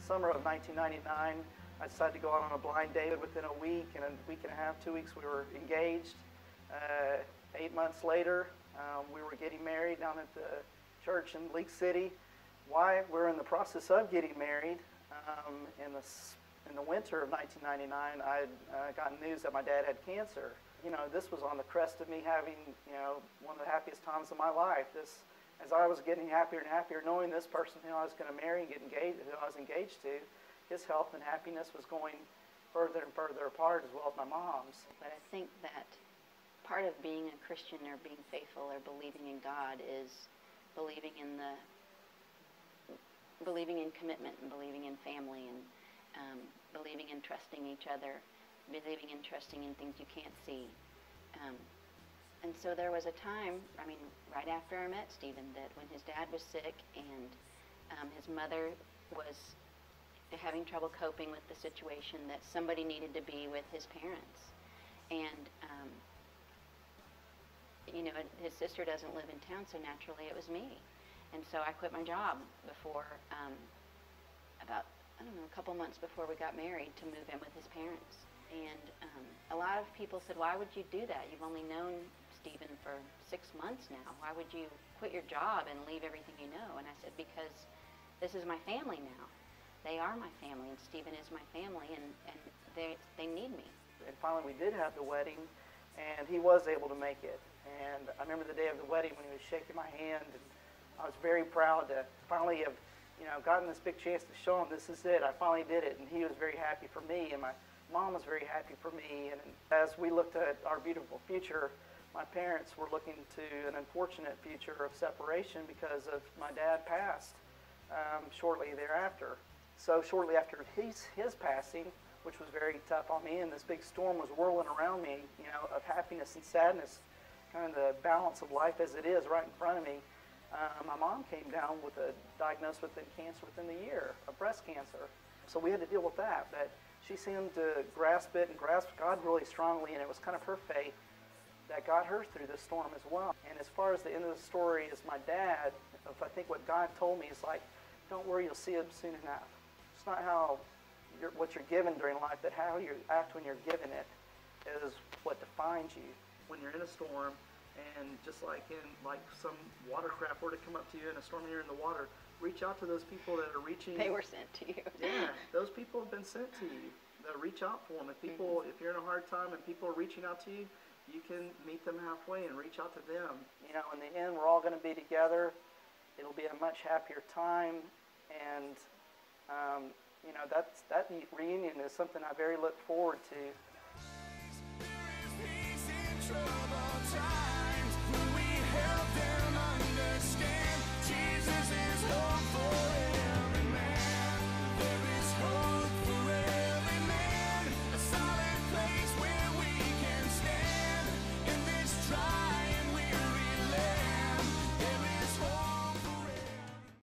summer of 1999, I decided to go out on a blind date. Within a week and a week and a half, 2 weeks, we were engaged. 8 months later, we were getting married down at the church in League City. Why? We're in the process of getting married. In the winter of 1999, I had gotten news that my dad had cancer. You know, this was on the crest of me having, one of the happiest times of my life. As I was getting happier and happier, knowing this person who I was going to marry and get engaged, who I was engaged to, his health and happiness was going further and further apart, as well as my mom's. But I think that part of being a Christian or being faithful or believing in God is believing in commitment and believing in family and believing in trusting each other, believing in trusting in things you can't see. And so there was a time, right after I met Stephen, that when his dad was sick and his mother was having trouble coping with the situation, that somebody needed to be with his parents. And, his sister doesn't live in town, so naturally it was me. And so I quit my job before, a couple months before we got married, to move in with his parents. And a lot of people said, why would you do that? You've only known Stephen for 6 months now. Why would you quit your job and leave everything you know? And I said, because this is my family now. They are my family, and Stephen is my family, and they need me. And finally we did have the wedding, and he was able to make it. And I remember the day of the wedding when he was shaking my hand, and I was very proud to finally have gotten this big chance to show him this is it. I finally did it, and he was very happy for me, and my mom was very happy for me. And as we looked at our beautiful future, my parents were looking to an unfortunate future of separation because of my dad passed shortly thereafter. So shortly after his passing, which was very tough on me, and this big storm was whirling around me, of happiness and sadness, kind of the balance of life as it is right in front of me, my mom came down with a diagnosis with cancer within the year, of breast cancer. So we had to deal with that. But she seemed to grasp it and grasp God really strongly, and it was kind of her faith that got her through this storm as well. And as far as the end of the story is my dad, I think what God told me is like, don't worry, you'll see him soon enough. It's not what you're given during life, but how you act when you're given it is what defines you. When you're in a storm, and just like some watercraft were to come up to you in a storm and you're in the water, reach out to those people that are reaching. They were sent to you. Yeah, those people have been sent to you. Reach out for them. If if you're in a hard time and people are reaching out to you, you can meet them halfway and reach out to them. In the end, we're all going to be together. It'll be a much happier time, and that reunion is something I very look forward to.